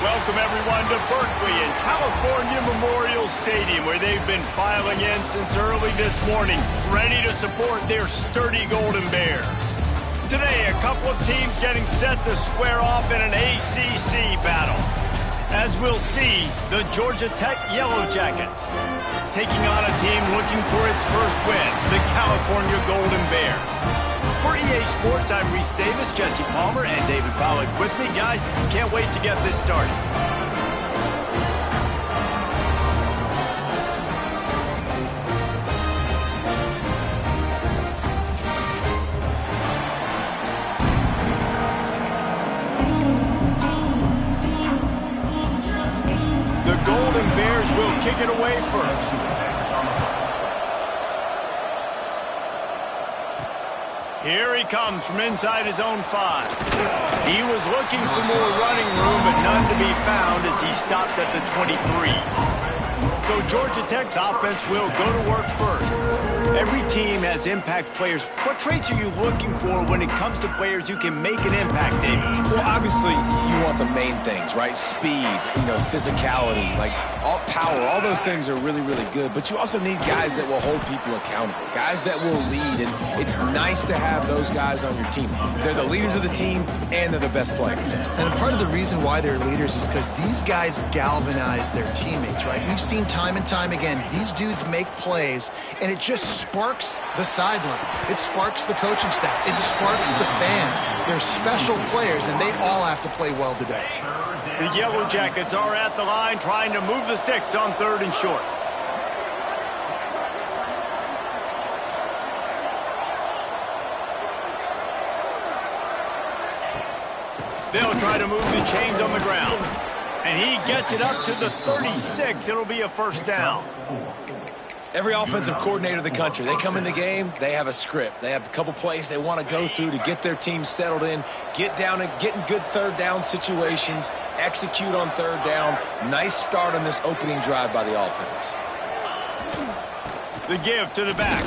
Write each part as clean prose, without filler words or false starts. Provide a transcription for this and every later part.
Welcome, everyone, to Berkeley and California Memorial Stadium, where they've been filing in since early this morning, ready to support their sturdy Golden Bears. Today, a couple of teams getting set to square off in an ACC battle. As we'll see, the Georgia Tech Yellow Jackets taking on a team looking for its first win, the California Golden Bears. For EA Sports, I'm Reese Davis, Jesse Palmer, and David Pollack with me. Guys, can't wait to get this started. The Golden Bears will kick it away first. Here he comes from inside his own 5. He was looking for more running room, but none to be found as he stopped at the 23. So Georgia Tech's offense will go to work first. Every team has impact players. What traits are you looking for when it comes to players who can make an impact, David? Well, obviously, you want the main things, right? Speed, physicality, like all power. All those things are really, really good. But you also need guys that will hold people accountable, guys that will lead. And it's nice to have those guys on your team. They're the leaders of the team, and they're the best players. And part of the reason why they're leaders is because these guys galvanize their teammates, right? We've seen time and time again, these dudes make plays, and it just sparks the sideline. It sparks the coaching staff. It sparks the fans. They're special players, and they all have to play well today. The Yellow Jackets are at the line trying to move the sticks on 3rd and short. They'll try to move the chains on the ground. And he gets it up to the 36. It'll be a first down. Every offensive coordinator in the country, they come in the game, they have a script. They have a couple plays they want to go through to get their team settled in, get down and get in good 3rd down situations, execute on 3rd down. Nice start on this opening drive by the offense. The give to the back.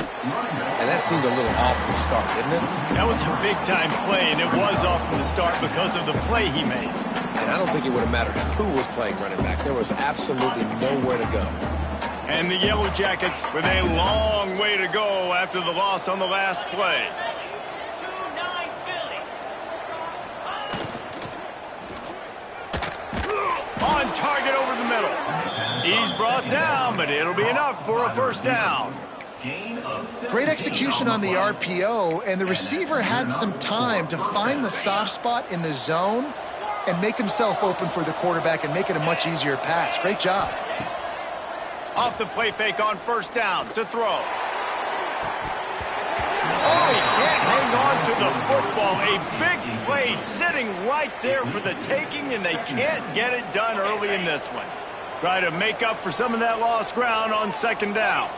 And that seemed a little off from the start, didn't it? That was a big-time play, and it was off from the start because of the play he made. And I don't think it would have mattered who was playing running back. There was absolutely nowhere to go. And the Yellow Jackets with a long way to go after the loss on the last play. On target over the middle. He's brought down, but it'll be enough for a first down. Great execution on the RPO, and the receiver had some time to find the soft spot in the zone and make himself open for the quarterback and make it a much easier pass. Great job. Off the play fake on first down to throw. Oh, he can't hang on to the football. A big play sitting right there for the taking, and they can't get it done early in this one. Try to make up for some of that lost ground on 2nd down.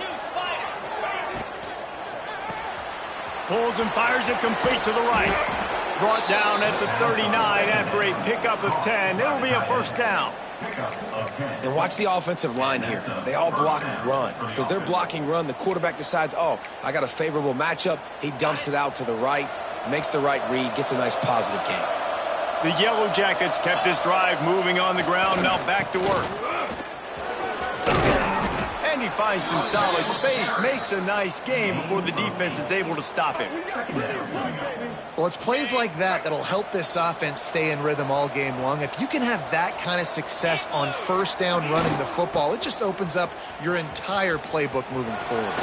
Pulls and fires it complete to the right. Brought down at the 39 after a pickup of 10. It'll be a first down. And watch the offensive line here. They all block run. Because they're blocking run, the quarterback decides, oh, I got a favorable matchup. He dumps it out to the right, makes the right read, gets a nice positive gain. The Yellow Jackets kept this drive moving on the ground. Now back to work. And he finds some solid space, makes a nice game before the defense is able to stop him. Well, it's plays like that that'll help this offense stay in rhythm all game long. If you can have that kind of success on 1st down running the football, it just opens up your entire playbook moving forward.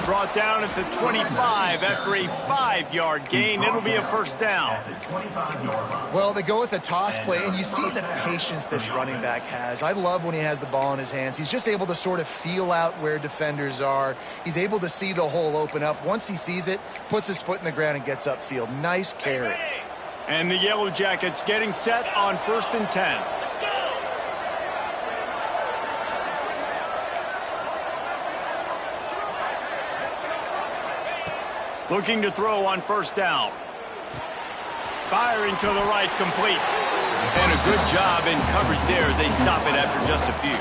Brought down at the 25 after a 5-yard gain. It'll be a first down. Well, they go with a toss play, and you see the patience this running back has. I love when he has the ball in his hands. He's just able to sort of feel out where defenders are. He's able to see the hole open up. Once he sees it, puts his foot in the ground and gets upfield. Nice carry. And the Yellow Jackets getting set on 1st and 10. Looking to throw on 1st down. Firing to the right, complete. And a good job in coverage there as they stop it after just a few.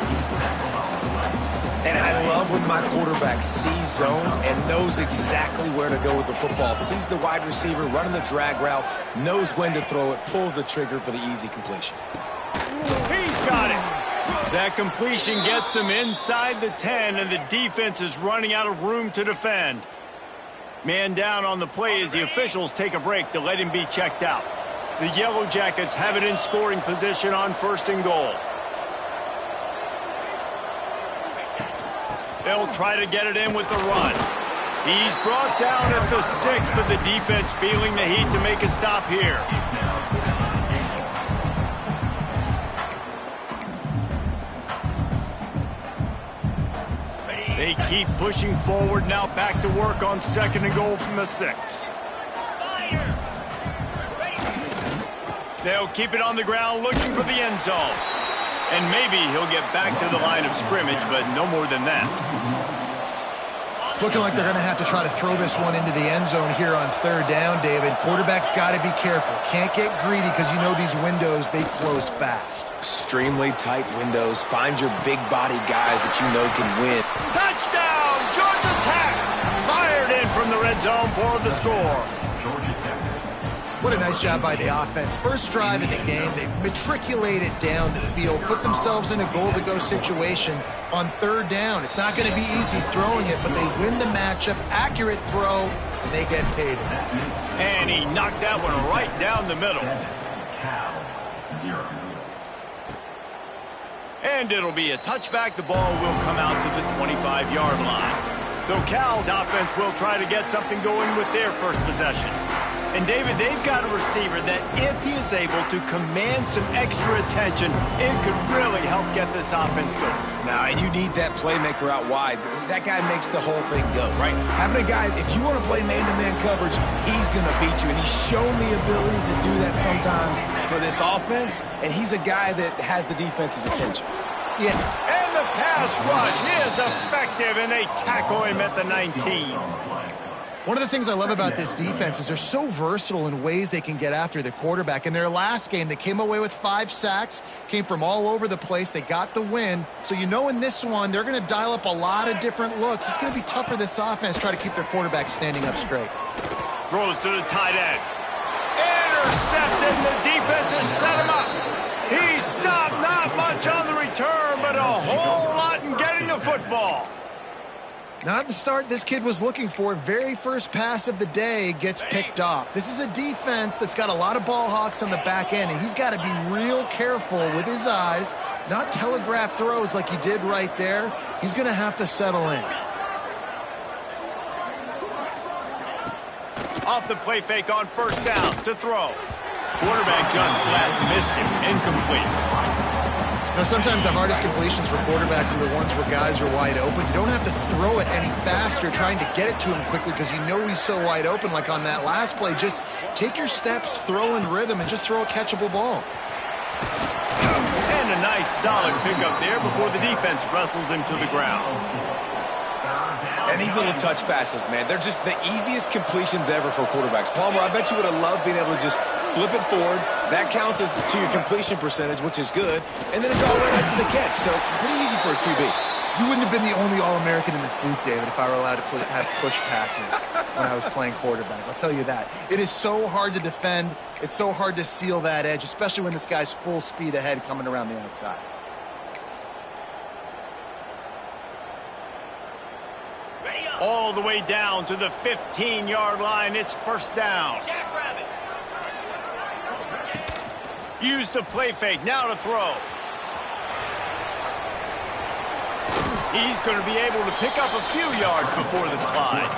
And I love when my quarterback sees zone and knows exactly where to go with the football. Sees the wide receiver running the drag route, knows when to throw it, pulls the trigger for the easy completion. He's got it. That completion gets them inside the 10, and the defense is running out of room to defend. Man down on the play as the officials take a break to let him be checked out. The Yellow Jackets have it in scoring position on 1st and goal. They'll try to get it in with the run. He's brought down at the 6, but the defense feeling the heat to make a stop here. They keep pushing forward, now back to work on 2nd and goal from the 6. They'll keep it on the ground looking for the end zone. And maybe he'll get back to the line of scrimmage, but no more than that. It's looking like they're going to have to try to throw this one into the end zone here on 3rd down, David. Quarterback's got to be careful. Can't get greedy because you know these windows, they close fast. Extremely tight windows. Find your big body guys that you know can win. Touchdown, Georgia Tech! Fired in from the red zone for the score. What a nice job by the offense. First drive of the game, they matriculated down the field, put themselves in a goal-to-go situation on 3rd down. It's not going to be easy throwing it, but they win the matchup. Accurate throw, and they get paid. And he knocked that one right down the middle. And it'll be a touchback. The ball will come out to the 25-yard line. So Cal's offense will try to get something going with their first possession. And, David, they've got a receiver that if he is able to command some extra attention, it could really help get this offense going. Now, and you need that playmaker out wide. That guy makes the whole thing go, right? Having a guy, if you want to play man-to-man coverage, he's going to beat you. And he's shown the ability to do that sometimes for this offense. And he's a guy that has the defense's attention. Yeah. And the pass rush is effective, and they tackle him at the 19. One of the things I love about this defense is they're so versatile in ways they can get after the quarterback. In their last game, they came away with 5 sacks, came from all over the place. They got the win. So you know in this one, they're going to dial up a lot of different looks. It's going to be tough for this offense to try to keep their quarterback standing up straight. Throws to the tight end. Intercepted. The defense has set him up. He stopped, not much on the return, but a whole lot in getting the football. Not the start this kid was looking for. Very first pass of the day gets picked off. This is a defense that's got a lot of ball hawks on the back end, and he's got to be real careful with his eyes, not telegraph throws like he did right there. He's going to have to settle in. Off the play fake on 1st down to throw. Quarterback just flat missed him. Incomplete. You know, sometimes the hardest completions for quarterbacks are the ones where guys are wide open. You don't have to throw it any faster trying to get it to him quickly because you know he's so wide open. Like on that last play, just take your steps, throw in rhythm, and just throw a catchable ball. And a nice solid pickup there before the defense wrestles him to the ground. And these little touch passes, man, they're just the easiest completions ever for quarterbacks. Palmer, I bet you would have loved being able to just flip it forward. That counts as to your completion percentage, which is good. And then it's all right up to the catch. So pretty easy for a QB. You wouldn't have been the only All-American in this booth, David, if I were allowed to have push passes when I was playing quarterback. I'll tell you that. It is so hard to defend. It's so hard to seal that edge, especially when this guy's full speed ahead coming around the outside. All the way down to the 15-yard line. It's 1st down. Use the play fake. Now to throw. He's going to be able to pick up a few yards before the slide.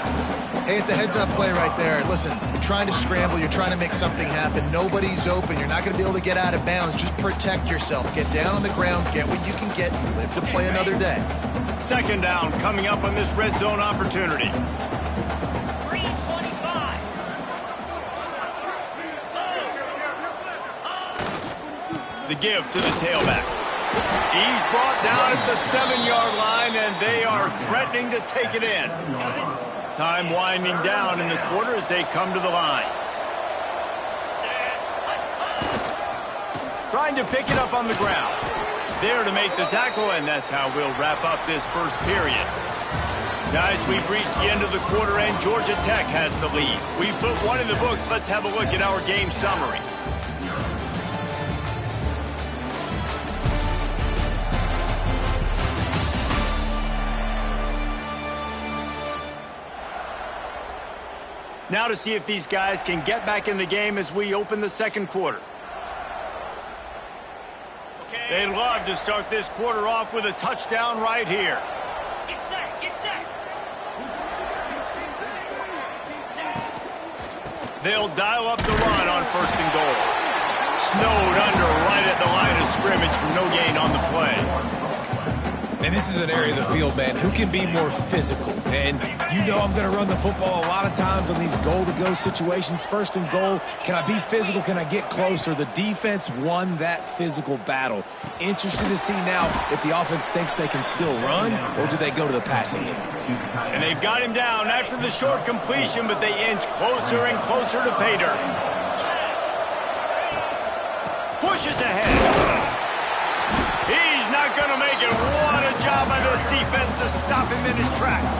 Hey, it's a heads-up play right there. Listen, you're trying to scramble. You're trying to make something happen. Nobody's open. You're not going to be able to get out of bounds. Just protect yourself. Get down on the ground. Get what you can get. And live to play another day. 2nd down coming up on this red zone opportunity. 3:25. The give to the tailback. He's brought down at the 7-yard line, and they are threatening to take it in. Time winding down in the quarter as they come to the line. Trying to pick it up on the ground. There to make the tackle, and that's how we'll wrap up this first period. Guys, we've reached the end of the quarter, and Georgia Tech has the lead. We've put one in the books. Let's have a look at our game summary. Now to see if these guys can get back in the game as we open the second quarter. They'd love to start this quarter off with a touchdown right here. Get set, get set. They'll dial up the run on 1st and goal. Snowed under right at the line of scrimmage for no gain on the play. And this is an area of the field, man, who can be more physical. And you know I'm going to run the football a lot of times on these goal-to-go situations. 1st and goal, can I be physical? Can I get closer? The defense won that physical battle. Interested to see now if the offense thinks they can still run, or do they go to the passing game? And they've got him down after the short completion, but they inch closer and closer to pay dirt. Pushes ahead. He's not going to make it. What a job by this defense to stop him in his tracks.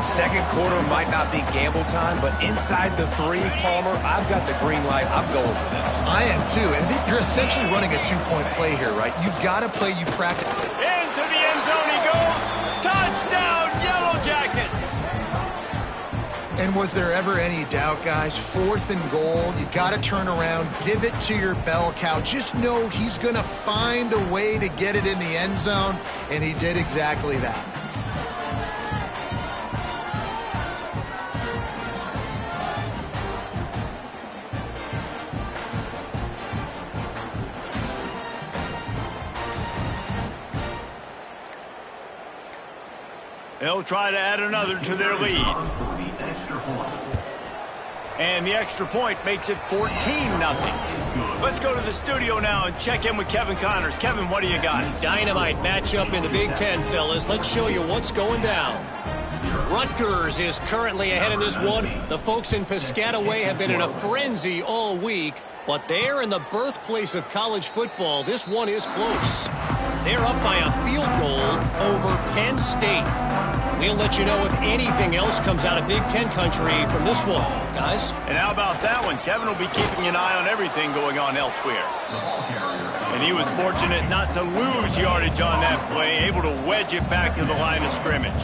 Second quarter might not be gamble time, but inside the 3, Palmer, I've got the green light. I'm going for this. I am too, and you're essentially running a 2-point play here, right? You've got to play, you practice. Into the end zone he goes. Touchdown, Yellow Jackets. And was there ever any doubt, guys? 4th and goal, you got to turn around, give it to your bell cow. Just know he's going to find a way to get it in the end zone, and he did exactly that. They'll try to add another to their lead. And the extra point makes it 14-0. Let's go to the studio now and check in with Kevin Connors. Kevin, what do you got? Dynamite matchup in the Big Ten, fellas. Let's show you what's going down. Rutgers is currently ahead in this one. The folks in Piscataway have been in a frenzy all week, but they're in the birthplace of college football. This one is close. They're up by a field goal over Penn State. We'll let you know if anything else comes out of Big Ten country from this one, guys. And how about that one? Kevin will be keeping an eye on everything going on elsewhere. And he was fortunate not to lose yardage on that play, able to wedge it back to the line of scrimmage.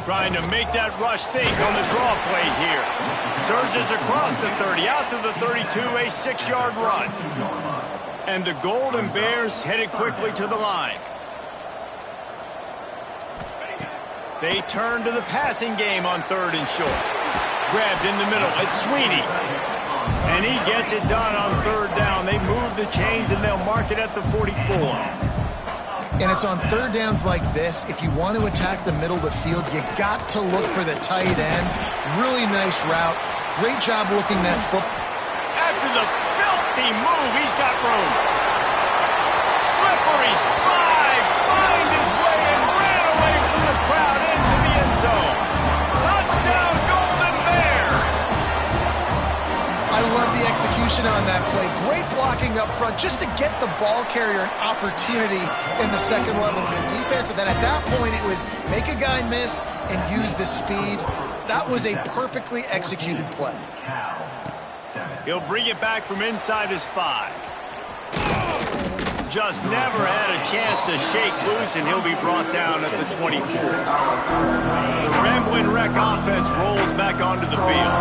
Trying to make that rush think on the draw play here. Surges across the 30, out to the 32, a 6-yard run. And the Golden Bears headed quickly to the line. They turn to the passing game on 3rd and short. Grabbed in the middle, it's Sweeney. And he gets it done on 3rd down. They move the chains and they'll mark it at the 44. And it's on 3rd downs like this. If you want to attack the middle of the field, you got to look for the tight end. Really nice route. Great job looking that foot. After the filthy move, he's got room. Slippery slide, find his way and ran away from the crowd into the end zone. Touchdown, Golden Bears. I love the execution on that play. Great blocking up front just to get the ball carrier an opportunity in the second level of the defense. And then at that point, it was make a guy miss and use the speed. That was a perfectly executed play. He'll bring it back from inside his 5. Just never had a chance to shake loose, and he'll be brought down at the 24. The Ramblin' Wreck offense rolls back onto the field.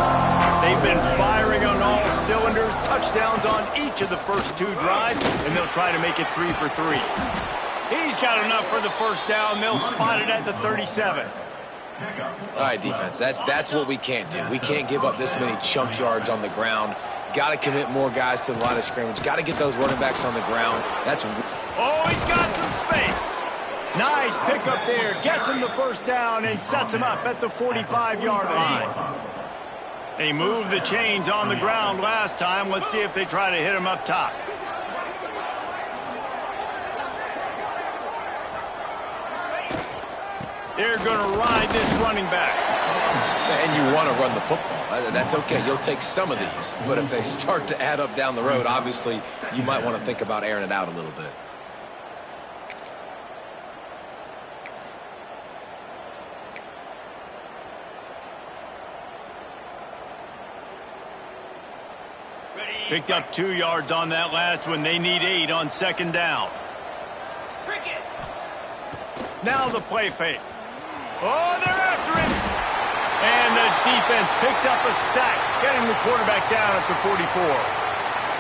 They've been firing on all cylinders, touchdowns on each of the first 2 drives, and they'll try to make it 3 for 3. He's got enough for the first down. They'll spot it at the 37. All right, defense, that's what we can't do. We can't give up this many chunk yards on the ground. Got to commit more guys to the line of scrimmage. Got to get those running backs on the ground. Oh, he's got some space. Nice pickup there. Gets him the first down and sets him up at the 45-yard line. They moved the chains on the ground last time. Let's see if they try to hit him up top. They're going to ride this running back. And you want to run the football. That's okay. You'll take some of these. But if they start to add up down the road, obviously, you might want to think about airing it out a little bit. Picked up 2 yards on that last one. They need 8 on 2nd down. Now the play fake. Oh, they're And the defense picks up a sack, getting the quarterback down at the 44.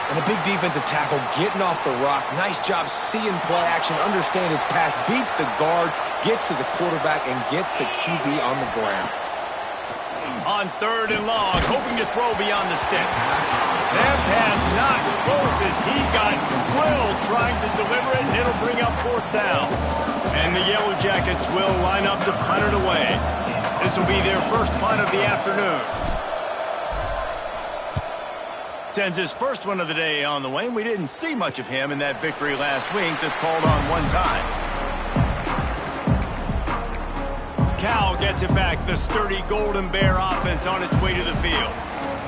And a big defensive tackle getting off the rock. Nice job seeing play action, understand his pass, beats the guard, gets to the quarterback, and gets the QB on the ground. On 3rd and long, hoping to throw beyond the sticks. That pass not close as he got drilled trying to deliver it, and it'll bring up 4th down. And the Yellow Jackets will line up to punt it away. This will be their first punt of the afternoon. Sends his first one of the day on the way, and we didn't see much of him in that victory last week, just called on one time. Cal gets it back, the sturdy Golden Bear offense on its way to the field.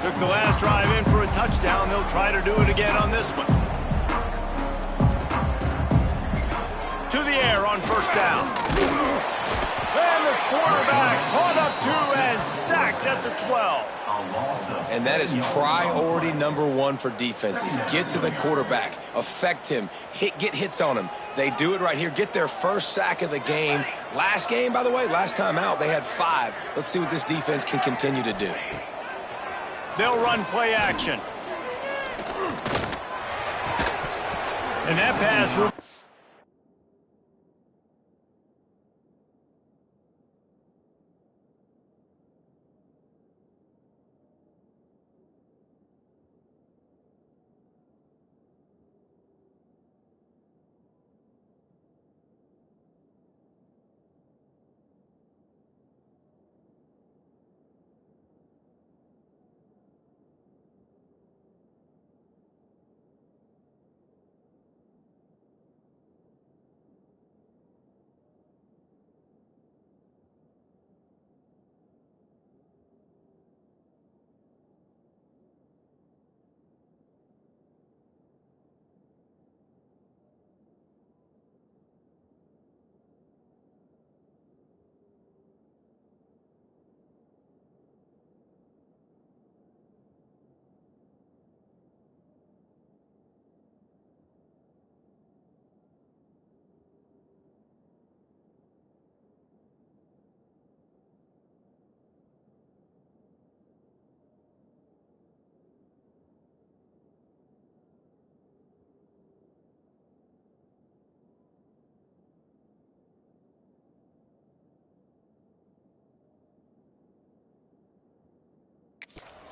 Took the last drive in for a touchdown. They'll try to do it again on this one. To the air on 1st down. And the quarterback caught up 2 and sacked at the 12. And that is priority number 1 for defenses. Get to the quarterback, affect him, get hits on him. They do it right here, get their first sack of the game. Last game, by the way, last time out, they had 5. Let's see what this defense can continue to do. They'll run play action. And that pass will...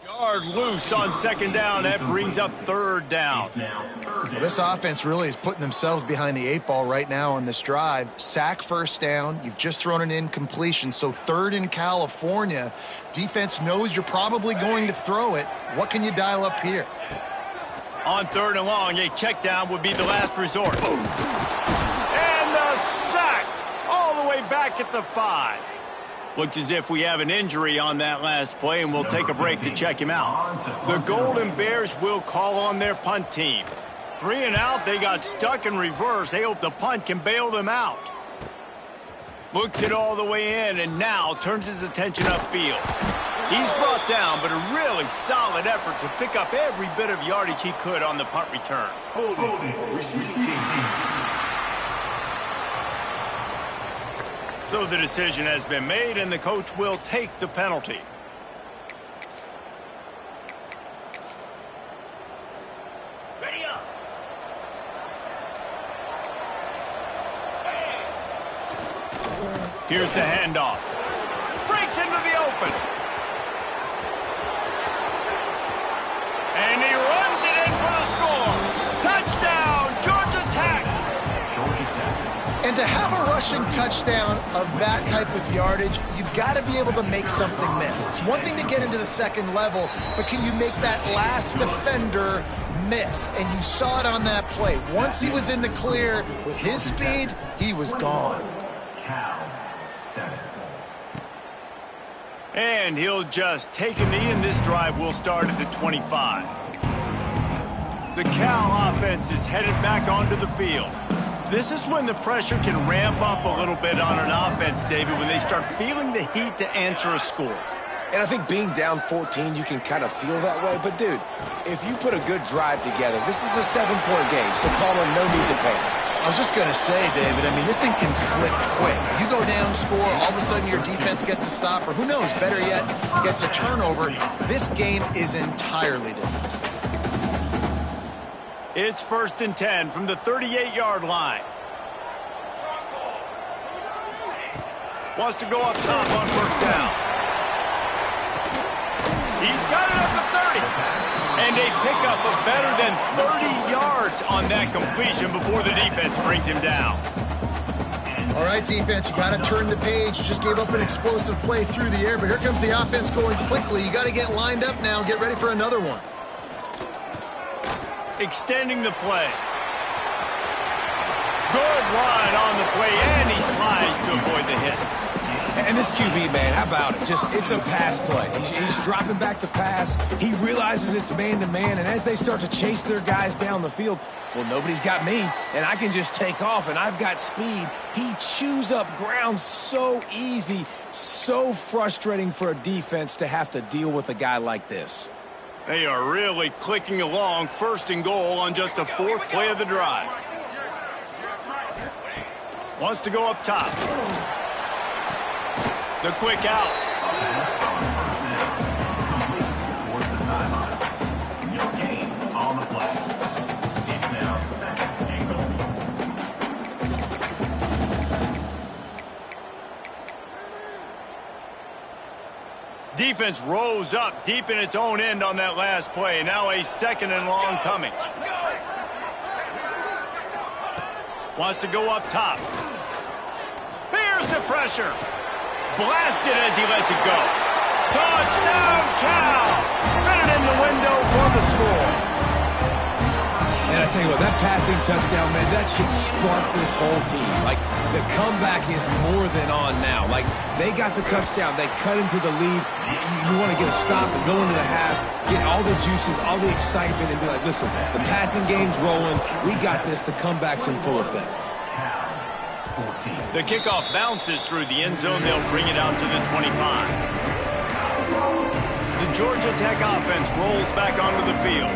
Yard loose on 2nd down. That brings up 3rd down. Well, this offense really is putting themselves behind the 8 ball right now on this drive. Sack 1st down. You've just thrown an incompletion, so 3rd in California. Defense knows you're probably going to throw it. What can you dial up here? On 3rd and long, a check down would be the last resort. And the sack all the way back at the 5. Looks as if we have an injury on that last play, and we'll take a break to check him out. The Golden Bears will call on their punt team. 3 and out, they got stuck in reverse. They hope the punt can bail them out. Looks it all the way in, and now turns his attention upfield. He's brought down, but a really solid effort to pick up every bit of yardage he could on the punt return. Receiving team. So the decision has been made, and the coach will take the penalty. Ready up. Here's the handoff. Breaks into the open. And he runs it in for the score. Touchdown, Georgia Tech. And to have a rushing touchdown of that type of yardage, you've got to be able to make something miss. It's one thing to get into the 2nd level, but can you make that last defender miss? And you saw it on that play. Once he was in the clear with his speed, he was gone. And he'll just take a knee, and this drive will start at the 25. The Cal offense is headed back onto the field. This is when the pressure can ramp up a little bit on an offense, David, when they start feeling the heat to answer a score. And I think being down 14, you can kind of feel that way. But, dude, if you put a good drive together, this is a 7-point game, so call him no need to panic. I was just going to say, David, I mean, this thing can flip quick. You go down, score, all of a sudden your defense gets a stop, or who knows, better yet, gets a turnover. This game is entirely different. It's 1st and 10 from the 38-yard line. Wants to go up top on 1st down. He's got it up to 30. And a pickup of better than 30 yards on that completion before the defense brings him down. All right, defense, you got to turn the page. You just gave up an explosive play through the air, but here comes the offense going quickly. You got to get lined up now and get ready for another one. Extending the play. Good run on the play, and he slides to avoid the hit. And this QB, man, how about it? It's a pass play. He's dropping back to pass. He realizes it's man-to-man, and as they start to chase their guys down the field, well, nobody's got me, and I can just take off, and I've got speed. He chews up ground so easy, so frustrating for a defense to have to deal with a guy like this. They are really clicking along, 1st and goal on just the 4th play of the drive. Wants to go up top. The quick out. Your game on the play. It's now 2nd and goal. Defense rose up deep in its own end on that last play. Now a 2nd and long coming. Wants to go up top. Here's the pressure. Blasted as he lets it go. Touchdown, Cal! Fit it in the window for the score. And I tell you what, that passing touchdown, man, that should spark this whole team. Like, the comeback is more than on now. Like, they got the touchdown. They cut into the lead. You want to get a stop and go into the half, get all the juices, all the excitement, and be like, listen, the passing game's rolling. We got this. The comeback's in full effect. The kickoff bounces through the end zone. They'll bring it out to the 25. The Georgia Tech offense rolls back onto the field.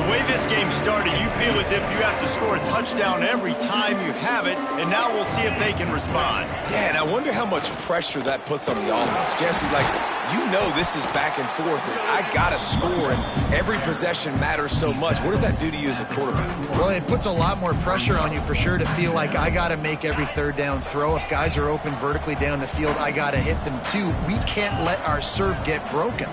The way this game started, you feel as if you have to score a touchdown every time you have it, and now we'll see if they can respond. Yeah, and I wonder how much pressure that puts on the offense. Jesse, like, you know this is back and forth, and I got to score, and every possession matters so much. What does that do to you as a quarterback? Well, it puts a lot more pressure on you for sure to feel like I got to make every 3rd down throw. If guys are open vertically down the field, I got to hit them too. We can't let our serve get broken.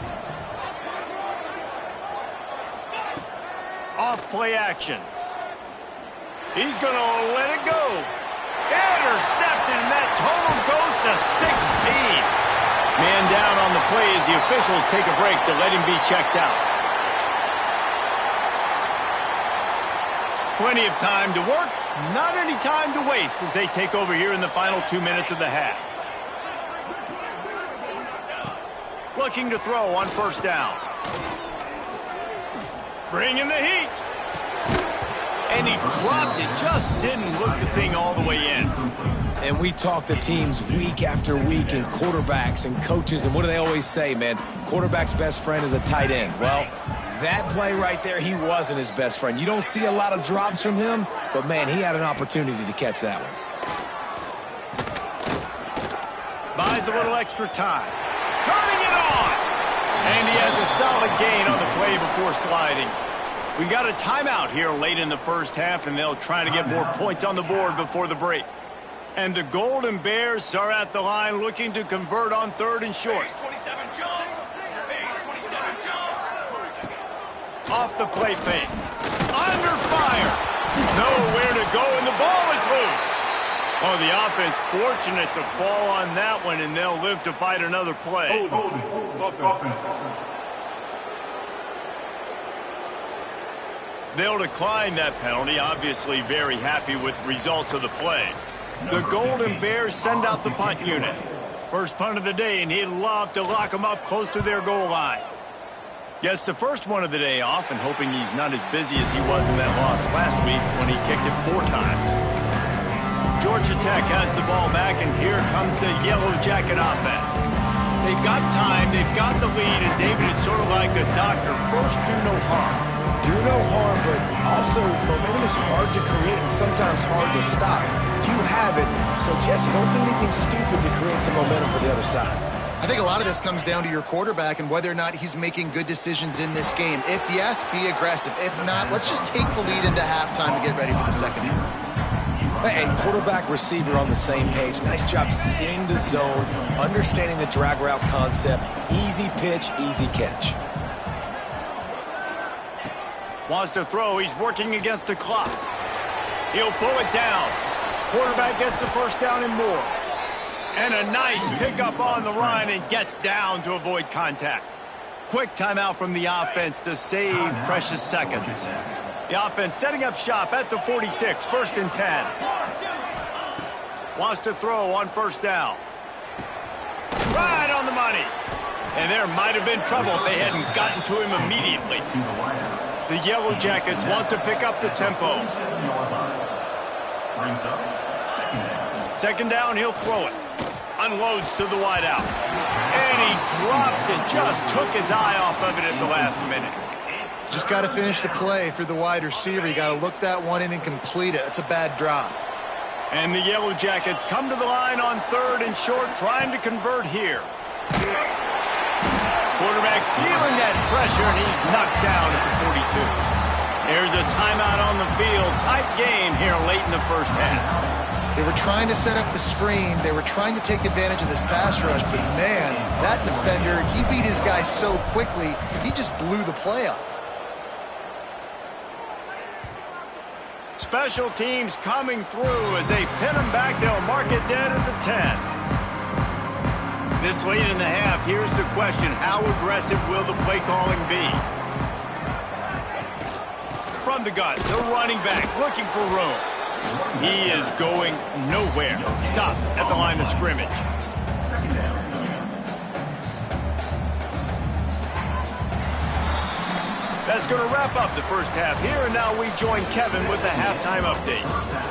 Off play action. He's going to let it go. Intercepted, and that total goes to 16. Man down on the play as the officials take a break to let him be checked out. Plenty of time to work, not any time to waste as they take over here in the final 2 minutes of the half. Looking to throw on 1st down. Bringing the heat. And he dropped it, just didn't look the thing all the way in. And we talk to teams week after week and quarterbacks and coaches, and what do they always say, man? Quarterback's best friend is a tight end. Well, that play right there, he wasn't his best friend. You don't see a lot of drops from him, but, man, he had an opportunity to catch that one. Buys a little extra time. Turning it on! And he has a solid gain on the play before sliding. We got a timeout here late in the 1st half, and they'll try to get more points on the board before the break. And the Golden Bears are at the line looking to convert on 3rd and short. Off the play fake. Under fire. Nowhere to go, and the ball is loose. Oh, the offense fortunate to fall on that one, and they'll live to fight another play. They'll decline that penalty, obviously very happy with the results of the play. The Golden Bears send out the punt unit. First punt of the day, and he'd love to lock them up close to their goal line. Gets the first one of the day off, and hoping he's not as busy as he was in that loss last week when he kicked it 4 times. Georgia Tech has the ball back, and here comes the Yellow Jacket offense. They've got time, they've got the lead, and David, it's sort of like a doctor, first do no harm. do no harm, but also momentum is hard to create and sometimes hard to stop. You have it, so Jesse, don't do anything stupid to create some momentum for the other side. I think a lot of this comes down to your quarterback and whether or not he's making good decisions in this game. If yes, be aggressive. If not, let's just take the lead into halftime and get ready for the second half. And quarterback, receiver on the same page. Nice job seeing the zone, understanding the drag route concept. Easy pitch, easy catch. Wants to throw. He's working against the clock. He'll pull it down. Quarterback gets the first down and more. And a nice pickup on the run and gets down to avoid contact. Quick timeout from the offense to save precious seconds. The offense setting up shop at the 46, 1st and 10. Wants to throw on first down. Right on the money. And there might have been trouble if they hadn't gotten to him immediately. The Yellow Jackets want to pick up the tempo. Second down, he'll throw it. Unloads to the wideout. And he drops it. Just took his eye off of it at the last minute. Just got to finish the play for the wide receiver. You got to look that one in and complete it. It's a bad drop. And the Yellow Jackets come to the line on 3rd and short, trying to convert here. Quarterback feeling that pressure, and he's knocked down at the 42. There's a timeout on the field. Tight game here late in the first half. They were trying to set up the screen. They were trying to take advantage of this pass rush, but man, that defender, he beat his guy so quickly, he just blew the play up. Special teams coming through as they pin him back. They'll mark it dead at the 10. This late in the half, here's the question. How aggressive will the play calling be? From the gun, the running back looking for room. He is going nowhere. Stop at the line of scrimmage. That's going to wrap up the first half here, and now we join Kevin with the halftime update.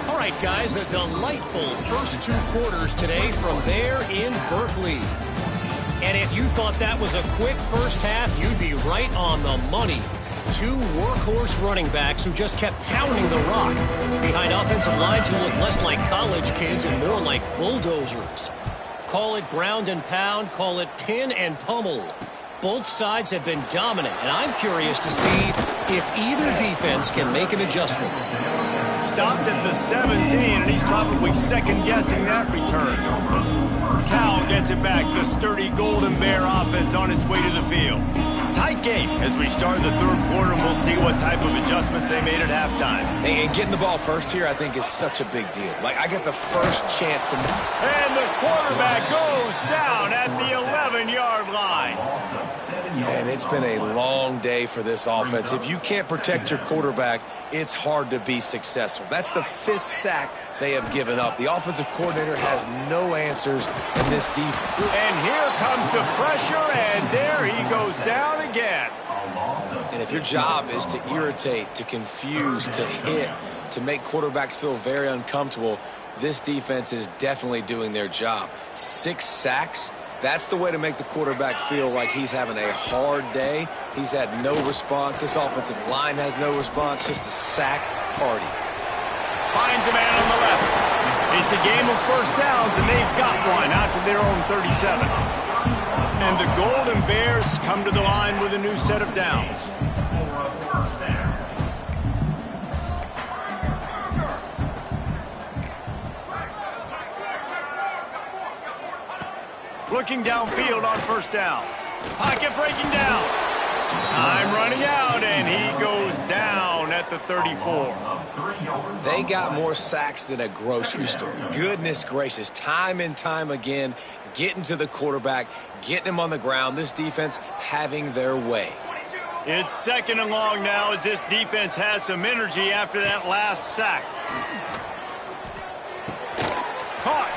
All right, guys, a delightful first 2 quarters today from there in Berkeley. And if you thought that was a quick first half, you'd be right on the money. 2 workhorse running backs who just kept pounding the rock behind offensive lines who look less like college kids and more like bulldozers. Call it ground and pound, call it pin and pummel. Both sides have been dominant, and I'm curious to see if either defense can make an adjustment. Stopped at the 17, and he's probably second-guessing that return. Cal gets it back. The sturdy Golden Bear offense on its way to the field. Tight game as we start the 3rd quarter, and we'll see what type of adjustments they made at halftime. And getting the ball first here, I think, is such a big deal. Like, I get the first chance to... And the quarterback goes down at the 11-yard line. And it's been a long day for this offense. If you can't protect your quarterback, it's hard to be successful. That's the 5th sack they have given up. The offensive coordinator has no answers in this defense. And here comes the pressure, and there he goes down again. And if your job is to irritate, to confuse, to hit, to make quarterbacks feel very uncomfortable, this defense is definitely doing their job. 6 sacks. That's the way to make the quarterback feel like he's having a hard day. He's had no response. This offensive line has no response. Just a sack party. Finds a man on the left. It's a game of first downs, and they've got one out to their own 37. And the Golden Bears come to the line with a new set of downs. Looking downfield on first down. Pocket breaking down. Time running out, and he goes down at the 34. They got more sacks than a grocery store. Goodness gracious, time and time again, getting to the quarterback, getting him on the ground. This defense having their way. It's 2nd and long now as this defense has some energy after that last sack. Caught.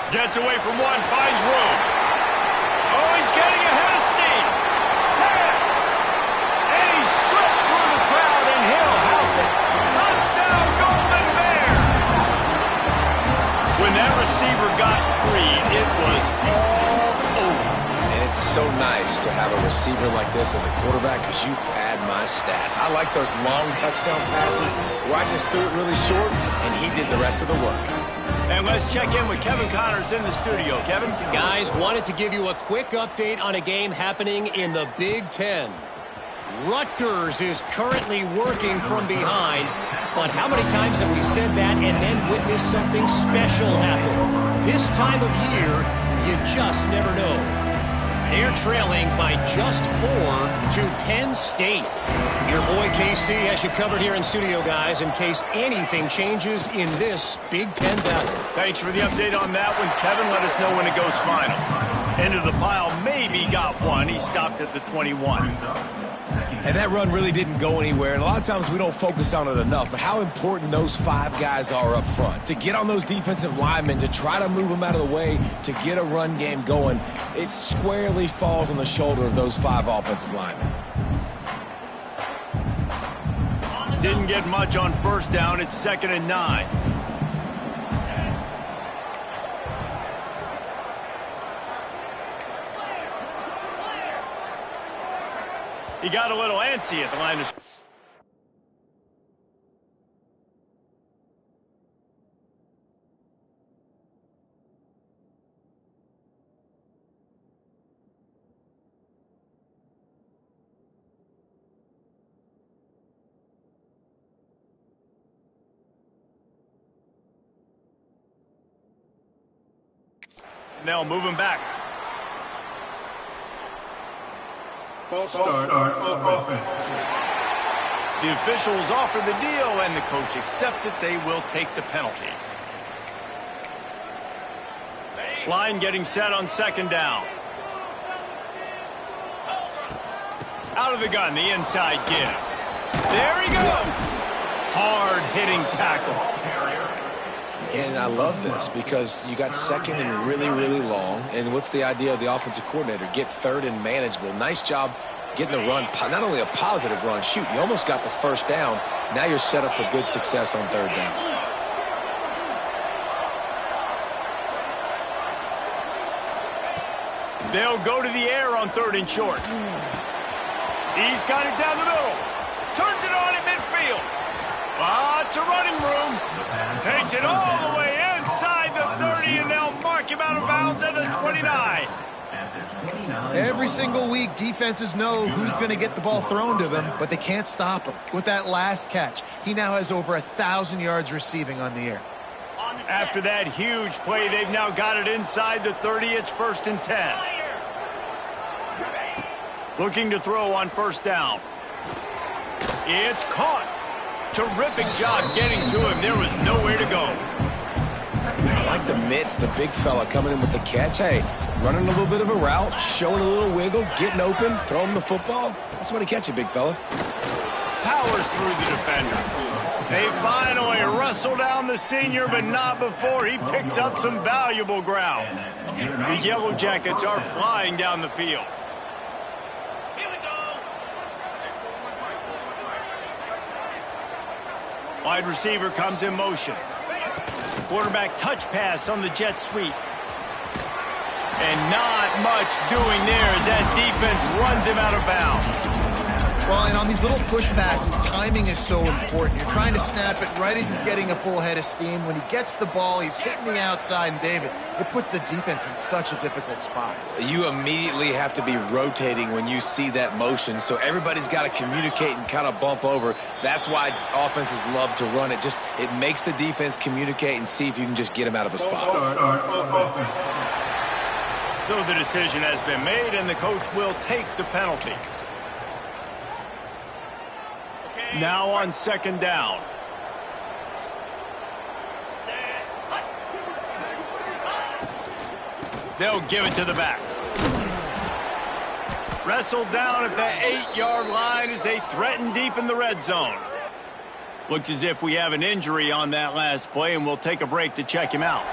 Gets away from one, finds room. Oh, he's getting ahead of steam. 10. And he slipped through the crowd, and he'll house it. Touchdown, Golden Bears. When that receiver got free, it was all over. And it's so nice to have a receiver like this as a quarterback because you pad my stats. I like those long touchdown passes where I just threw it really short, and he did the rest of the work. And let's check in with Kevin Connors in the studio. Kevin? Guys, wanted to give you a quick update on a game happening in the Big Ten. Rutgers is currently working from behind, but how many times have we said that and then witnessed something special happen? This time of year, you just never know. They're trailing by just 4 to Penn State. Your boy KC has you covered here in studio, guys, in case anything changes in this Big Ten battle. Thanks for the update on that one, Kevin. Let us know when it goes final. Into the pile, maybe got one. He stopped at the 21. And that run really didn't go anywhere. And a lot of times we don't focus on it enough, but how important those 5 guys are up front. To get on those defensive linemen, to try to move them out of the way, to get a run game going, it squarely falls on the shoulder of those 5 offensive linemen. Didn't get much on first down. It's 2nd and 9. He got a little antsy at the line of... Now moving back. False start of offense. The officials offer the deal, and the coach accepts it. They will take the penalty. Line getting set on 2nd down. Out of the gun, the inside give. There he goes. Hard-hitting tackle. And I love this because you got 2nd and really, really long. And what's the idea of the offensive coordinator? Get 3rd and manageable. Nice job getting the run, not only a positive run. Shoot, you almost got the first down. Now you're set up for good success on 3rd down. They'll go to the air on 3rd and short. He's got it down the middle. Turns it on at midfield. Lots of running room. Takes it all the way inside the 30, and they'll mark him out of bounds at the 29. Every single week, defenses know who's going to get the ball thrown to them, but they can't stop him. With that last catch, he now has over 1,000 yards receiving on the air. After that huge play, they've now got it inside the 30. It's 1st and 10. Looking to throw on 1st down. It's caught. Terrific job getting to him. There was nowhere to go. I like the mitts, the big fella coming in with the catch. Hey, running a little bit of a route, showing a little wiggle, getting open, throwing the football. That's somebody catch it, big fella. Powers through the defender. They finally wrestle down the senior, but not before he picks up some valuable ground. The Yellow Jackets are flying down the field. Wide receiver comes in motion. Quarterback touch pass on the jet sweep. And not much doing there as that defense runs him out of bounds. Well, and on these little push passes, timing is so important. You're trying to snap it right as he's getting a full head of steam. When he gets the ball, he's hitting the outside, and David, it puts the defense in such a difficult spot. You immediately have to be rotating when you see that motion, so everybody's got to communicate and kind of bump over. That's why offenses love to run it. Just it makes the defense communicate and see if you can just get him out of a spot. So the decision has been made, and the coach will take the penalty. Now on 2nd down. They'll give it to the back. Wrestled down at the 8-yard line as they threaten deep in the red zone. Looks as if we have an injury on that last play, and we'll take a break to check him out.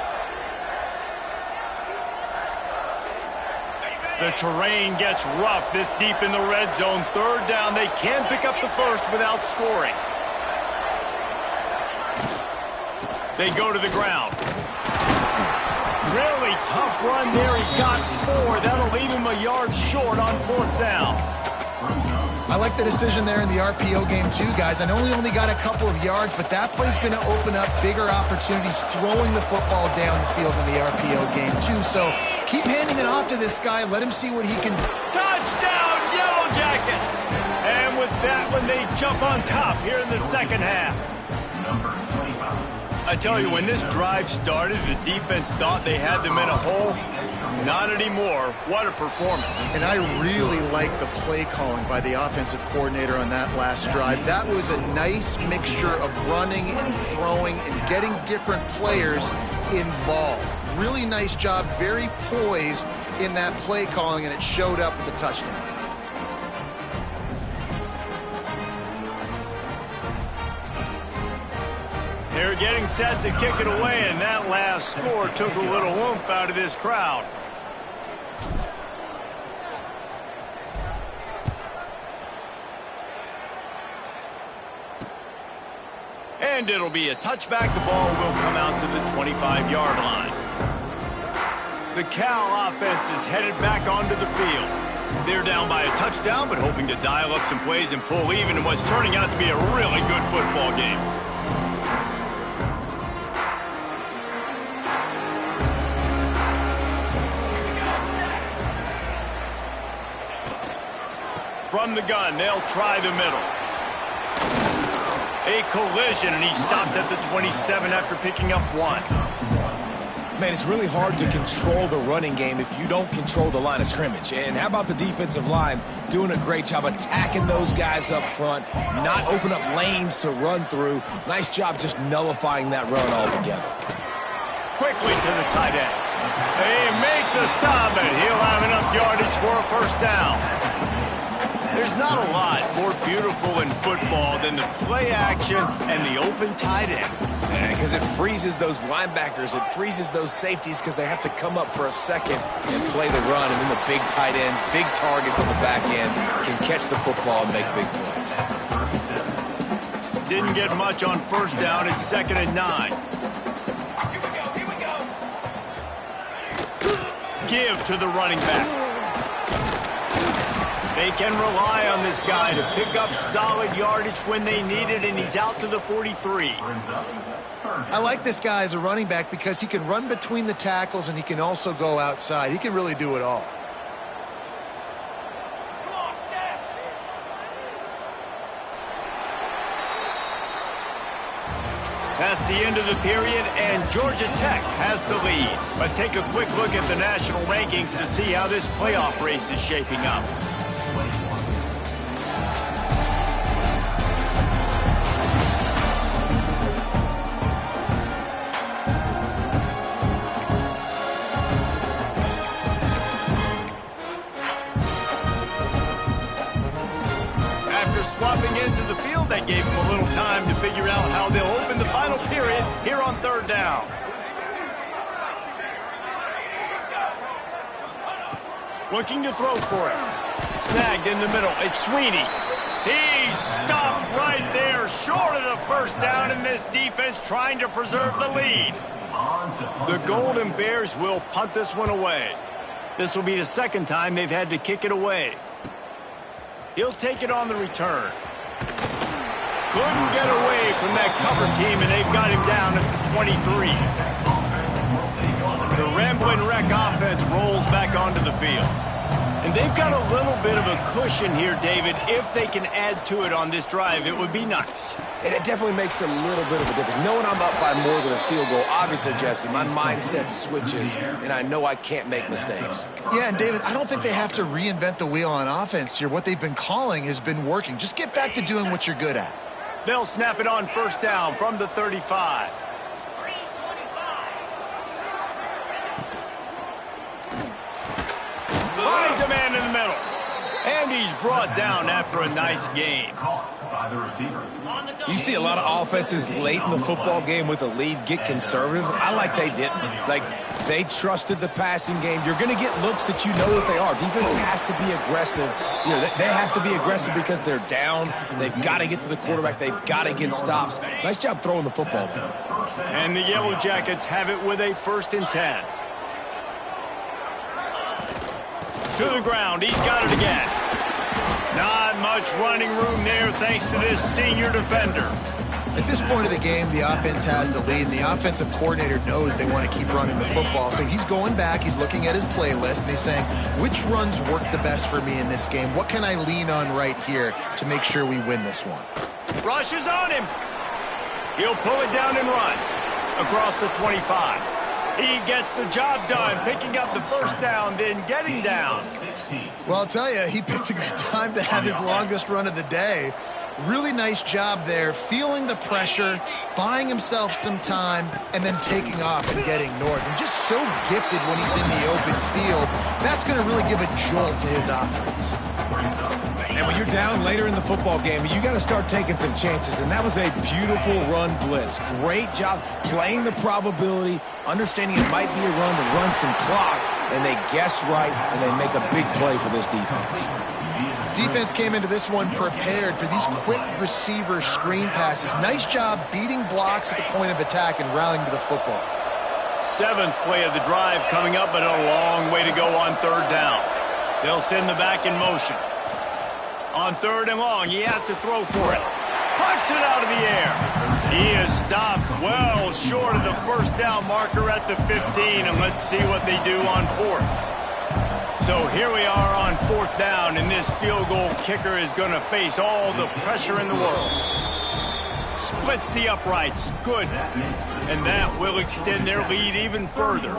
The terrain gets rough this deep in the red zone. 3rd down. They can pick up the first without scoring. They go to the ground. Really tough run there. He got 4. That'll leave him a yard short on 4th down. I like like the decision there in the RPO game too, guys. I know he only got a couple of yards, but that play's going to open up bigger opportunities throwing the football down the field in the RPO game too. So keep handing it off to this guy. Let him see what he can do. Touchdown, Yellow Jackets! And with that one, they jump on top here in the second half. Number 25. I tell you, when this drive started, the defense thought they had them in a hole. Not anymore. What a performance. And I really like the play calling by the offensive coordinator on that last drive. That was a nice mixture of running and throwing and getting different players involved. Really nice job, very poised in that play calling, and it showed up with a touchdown. They're getting set to kick it away, and that last score took a little oomph out of this crowd. And it'll be a touchback. The ball will come out to the 25-yard line. The Cal offense is headed back onto the field. They're down by a touchdown, but hoping to dial up some plays and pull even in what's turning out to be a really good football game. From the gun, they'll try the middle. A collision, and he stopped at the 27 after picking up 1. Man, it's really hard to control the running game if you don't control the line of scrimmage. And how about the defensive line doing a great job attacking those guys up front, not open up lanes to run through. Nice job just nullifying that run altogether. Quickly to the tight end. They make the stop, and he'll have enough yardage for a first down. There's not a lot more beautiful in football than the play action and the open tight end. Because it freezes those linebackers, it freezes those safeties because they have to come up for a second and play the run, and then the big tight ends, big targets on the back end can catch the football and make big plays. Didn't get much on first down. It's 2nd and 9. Give to the running back. They can rely on this guy to pick up solid yardage when they need it, and he's out to the 43. I like this guy as a running back because he can run between the tackles and he can also go outside. He can really do it all. That's the end of the period, and Georgia Tech has the lead. Let's take a quick look at the national rankings to see how this playoff race is shaping up. Swapping into the field, that gave them a little time to figure out how they'll open the final period here on 3rd down. Looking to throw for it. Snagged in the middle. It's Sweeney. He stopped right there, short of the first down, and this defense trying to preserve the lead. The Golden Bears will punt this one away. This will be the 2nd time they've had to kick it away. He'll take it on the return. Couldn't get away from that cover team, and they've got him down at the 23. The Ramblin' Wreck offense rolls back onto the field. And they've got a little bit of a cushion here, David. If they can add to it on this drive, it would be nice. And it definitely makes a little bit of a difference. Knowing I'm up by more than a field goal, obviously, Jesse, my mindset switches, and I know I can't make mistakes. Yeah, and David, I don't think they have to reinvent the wheel on offense here. What they've been calling has been working. Just get back to doing what you're good at. They'll snap it on first down from the 35. Finds a man in the middle. And he's brought down after a nice gain. You see a lot of offenses late in the football game with a lead get conservative. I like they didn't. Like, they trusted the passing game. You're going to get looks that you know that they are. Defense has to be aggressive. You know, they have to be aggressive because they're down. They've got to get to the quarterback. They've got to get stops. Nice job throwing the football there. And the Yellow Jackets have it with a 1st and 10. To the ground. He's got it again. Not much running room there thanks to this senior defender. At this point of the game, the offense has the lead, and the offensive coordinator knows they want to keep running the football. So he's going back, he's looking at his playlist, and he's saying, which runs work the best for me in this game? What can I lean on right here to make sure we win this one? Rush is on him. He'll pull it down and run across the 25. He gets the job done, picking up the first down, then getting down. Well, I'll tell you, he picked a good time to have his longest run of the day. Really nice job there, feeling the pressure, buying himself some time, and then taking off and getting north. And just so gifted when he's in the open field. That's going to really give a jolt to his offense. And when you're down later in the football game, you got to start taking some chances. And that was a beautiful run blitz. Great job playing the probability, understanding it might be a run to run some clock, and they guess right, and they make a big play for this defense. Defense came into this one prepared for these quick receiver screen passes. Nice job beating blocks at the point of attack and rallying to the football. 7th play of the drive coming up, but a long way to go on 3rd down. They'll send the back in motion. On 3rd and long, he has to throw for it. Puts it out of the air. He is stopped well short of the first down marker at the 15, and let's see what they do on 4th. So here we are on 4th down, and this field goal kicker is going to face all the pressure in the world. Splits the uprights. Good. And that will extend their lead even further.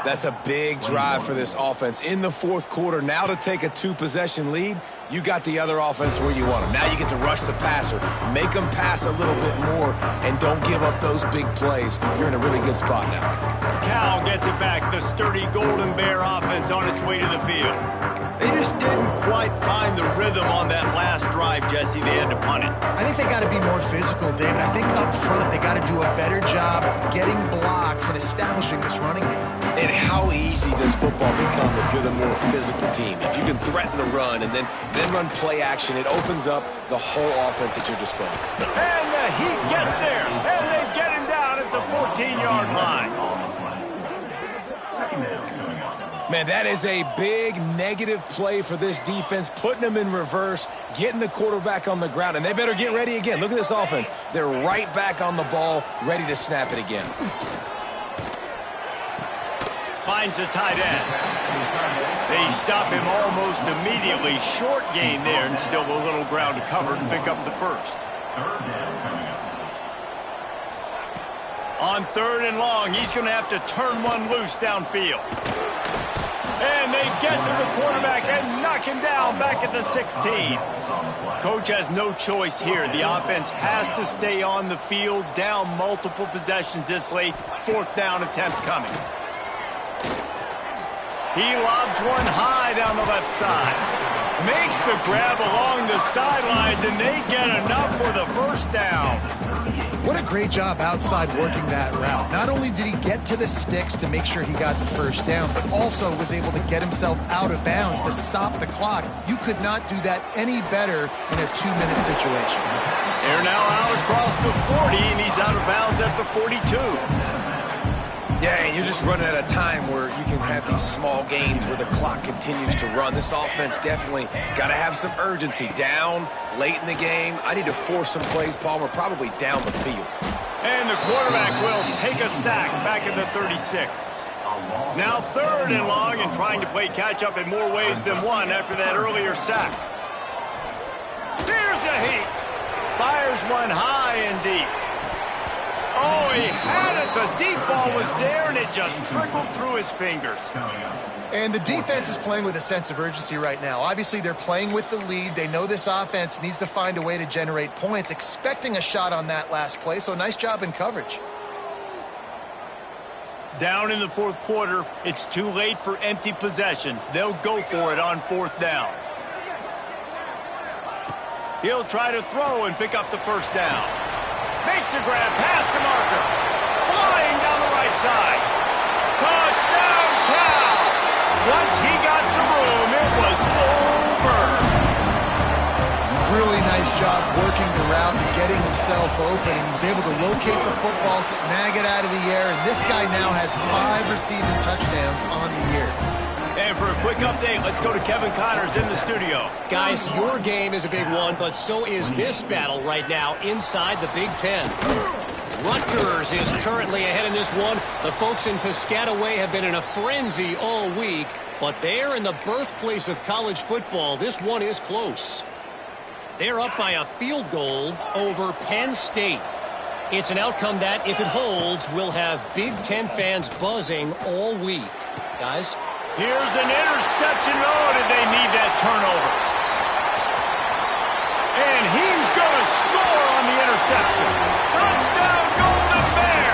That's a big drive for this offense in the 4th quarter. Now to take a 2-possession lead, you got the other offense where you want them. Now you get to rush the passer, make them pass a little bit more, and don't give up those big plays. You're in a really good spot now. Cal gets it back. The sturdy Golden Bear offense on its way to the field. They just didn't quite find the rhythm on that last drive, Jesse. They had to punt it. I think they got to be more physical, David. I think up front they got to do a better job getting blocks and establishing this running game. And how easy does football become if you're the more physical team? If you can threaten the run and then run play action, it opens up the whole offense at your disposal. And the Heat gets there, and they get him down at the 14-yard line. Man, that is a big negative play for this defense, putting them in reverse, getting the quarterback on the ground, and they better get ready again. Look at this offense. They're right back on the ball, ready to snap it again. Finds the tight end. They stop him almost immediately. Short gain there, and still a little ground to cover to pick up the first. On 3rd and long, he's going to have to turn one loose downfield. And they get to the quarterback and knock him down back at the 16. Coach has no choice here. The offense has to stay on the field, down multiple possessions this late. 4th down attempt coming. He lobs one high down the left side. Makes the grab along the sidelines, and they get enough for the first down. What a great job outside working that route. Not only did he get to the sticks to make sure he got the first down, but also was able to get himself out of bounds to stop the clock. You could not do that any better in a 2-minute situation. They're now out across the 40, and he's out of bounds at the 42. Yeah, and you're just running at a time where you can have these small gains where the clock continues to run. This offense definitely got to have some urgency. Down late in the game, I need to force some plays, Paul. We're probably down the field. And the quarterback will take a sack back at the 36. Now 3rd and long, and trying to play catch-up in more ways than one after that earlier sack. Here's the Heat. Fires one high and deep. Oh, he had it. The deep ball was there, and it just trickled through his fingers. And the defense is playing with a sense of urgency right now. Obviously, they're playing with the lead. They know this offense needs to find a way to generate points, expecting a shot on that last play, so nice job in coverage. Down in the 4th quarter, it's too late for empty possessions. They'll go for it on 4th down. He'll try to throw and pick up the first down. Makes a grab past the marker. Flying down the right side. Touchdown, Cal! Once he got some room, it was over. Really nice job working the route and getting himself open. He was able to locate the football, snag it out of the air, and this guy now has 5 receiving touchdowns on the year. And And for a quick update, let's go to Kevin Connors in the studio. Guys, your game is a big one, but so is this battle right now inside the Big Ten. Rutgers is currently ahead in this one. The folks in Piscataway have been in a frenzy all week, but they're in the birthplace of college football. This one is close. They're up by a field goal over Penn State. It's an outcome that, if it holds, will have Big Ten fans buzzing all week. Guys? Here's an interception. Oh, did they need that turnover? And he's going to score on the interception. Touchdown, Golden Bear!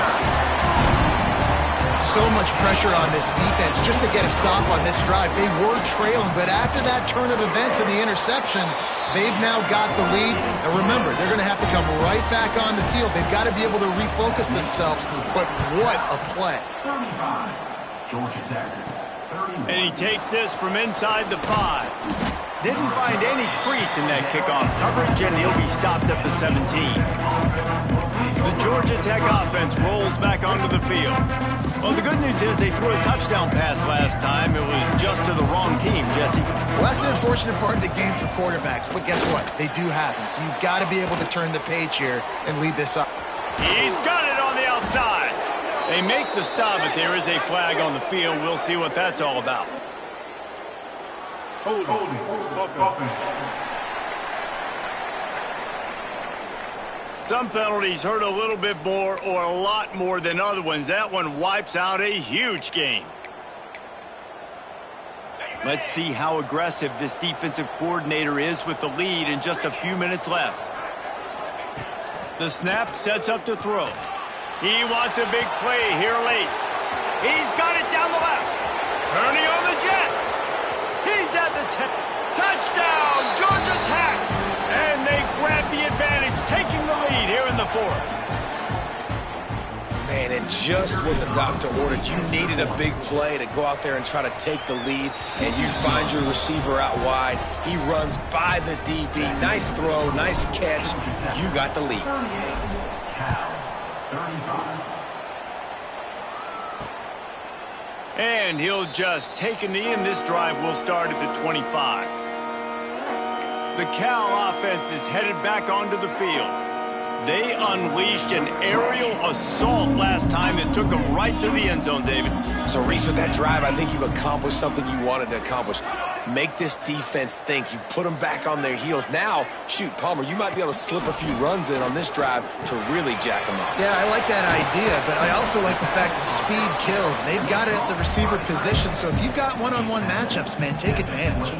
So much pressure on this defense just to get a stop on this drive. They were trailing, but after that turn of events and the interception, they've now got the lead. And remember, they're going to have to come right back on the field. They've got to be able to refocus themselves. But what a play. 35, Georgia Tech. And he takes this from inside the 5. Didn't find any crease in that kickoff coverage, and he'll be stopped at the 17. The Georgia Tech offense rolls back onto the field. Well, the good news is they threw a touchdown pass last time. It was just to the wrong team, Jesse. Well, that's an unfortunate part of the game for quarterbacks, but guess what? They do happen, so you've got to be able to turn the page here and lead this up. He's got it on the outside. They make the stop, but there is a flag on the field. We'll see what that's all about. Some penalties hurt a little bit more or a lot more than other ones. That one wipes out a huge game. Let's see how aggressive this defensive coordinator is with the lead and just a few minutes left. The snap sets up to throw. He wants a big play here late. He's got it down the left. Turning on the Jets. He's at the 10. Touchdown, Georgia Tech. And they grab the advantage, taking the lead here in the 4th. Man, and just what the doctor ordered, you needed a big play to go out there and try to take the lead, and you find your receiver out wide. He runs by the DB. Nice throw, nice catch. You got the lead. And he'll just take a knee, and this drive will start at the 25. The Cal offense is headed back onto the field. They unleashed an aerial assault last time that took them right to the end zone, David. So, Reese, with that drive, I think you've accomplished something you wanted to accomplish. Make this defense think. You've put them back on their heels. Now, shoot, Palmer, you might be able to slip a few runs in on this drive to really jack them up. Yeah, I like that idea, but I also like the fact that speed kills. They've got it at the receiver position, so if you've got one-on-one matchups, man, take advantage.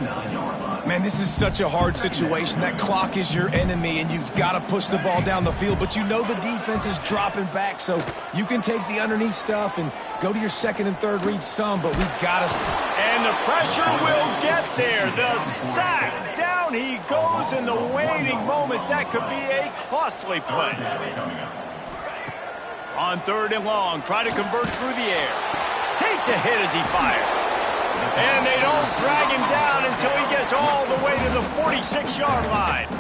Man, this is such a hard situation. That clock is your enemy, and you've got to push the ball down the field, but you know the defense is dropping back, so you can take the underneath stuff and go to your second and third read some, but we've got to... And the pressure will get there. The sack. Down he goes in the waiting moments. That could be a costly play. On 3rd and long, try to convert through the air. Takes a hit as he fires. And they don't drag him down until he gets all the way to the 46-yard line.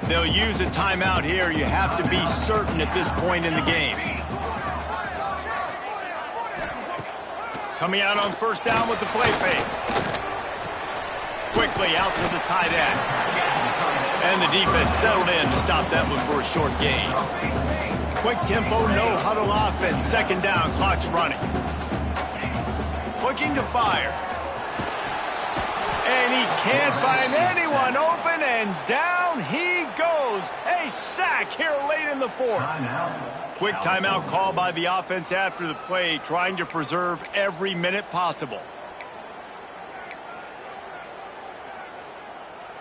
They'll use a timeout here. You have to be certain at this point in the game. Coming out on 1st down with the play fake. Quickly out to the tight end. And the defense settled in to stop that one for a short gain. Quick tempo, no huddle offense. 2nd down, clock's running. Looking to fire. And he can't find anyone open, and down he goes. A sack here late in the 4th. Quick timeout call by the offense after the play, trying to preserve every minute possible.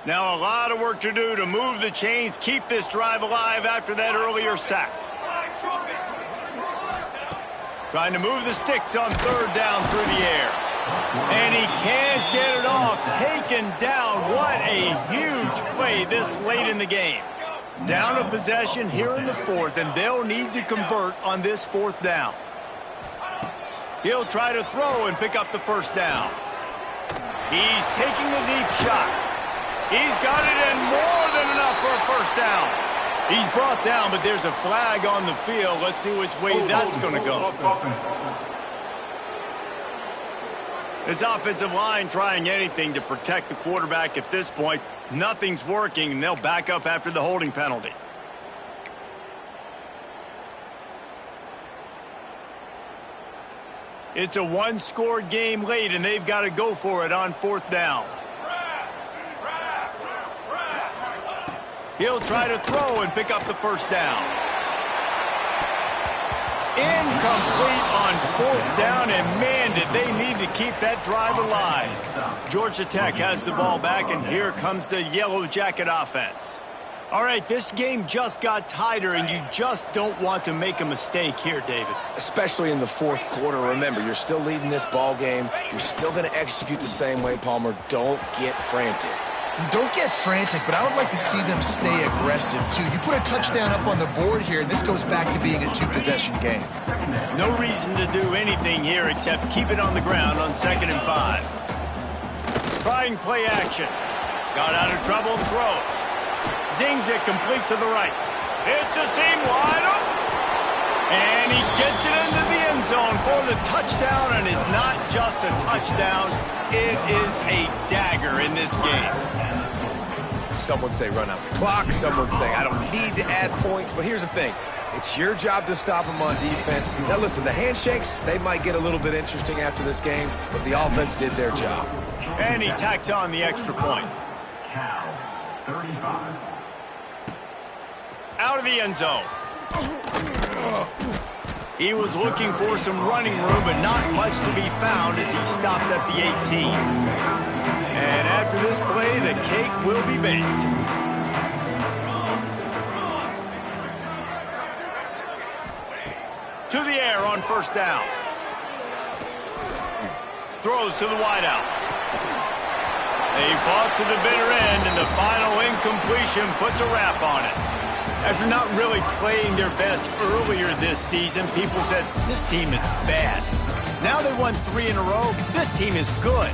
Now a lot of work to do to move the chains, keep this drive alive after that earlier sack. Trying to move the sticks on 3rd down through the air. And he can't get it off. Taken down. What a huge play this late in the game. Down a possession here in the 4th, and they'll need to convert on this 4th down. He'll try to throw and pick up the 1st down. He's taking the deep shot. He's got it, and more than enough for a 1st down. He's brought down, but there's a flag on the field. Let's see which way that's going to go. This offensive line trying anything to protect the quarterback at this point. Nothing's working, and they'll back up after the holding penalty. It's a one-score game late, and they've got to go for it on 4th down. He'll try to throw and pick up the first down. Incomplete on 4th down, and man, did they need to keep that drive alive. Georgia Tech has the ball back, and here comes the Yellow Jacket offense. All right, this game just got tighter, and you just don't want to make a mistake here, David. Especially in the 4th quarter. Remember, you're still leading this ball game. You're still going to execute the same way, Palmer. Don't get frantic. Don't get frantic, but I would like to see them stay aggressive, too. You put a touchdown up on the board here, and this goes back to being a 2-possession game. No reason to do anything here except keep it on the ground on 2nd and 5. Trying play action. Got out of trouble and throws. Zings it complete to the right. It's a seam wide open. And he gets it into the end zone for the touchdown, and it's not just a touchdown. It is a dagger in this game. Some would say run out the clock. Some would say I don't need to add points. But here's the thing. It's your job to stop them on defense. Now, listen, the handshakes, they might get a little bit interesting after this game, but the offense did their job. And he tacks on the extra point. Cal, 35. Out of the end zone. He was looking for some running room, but not much to be found as he stopped at the 18. And after this play, the cake will be baked. To the air on 1st down. Throws to the wideout. They fought to the bitter end, and the final incompletion puts a wrap on it. After not really playing their best earlier this season, people said, this team is bad. Now they won 3 in a row. This team is good.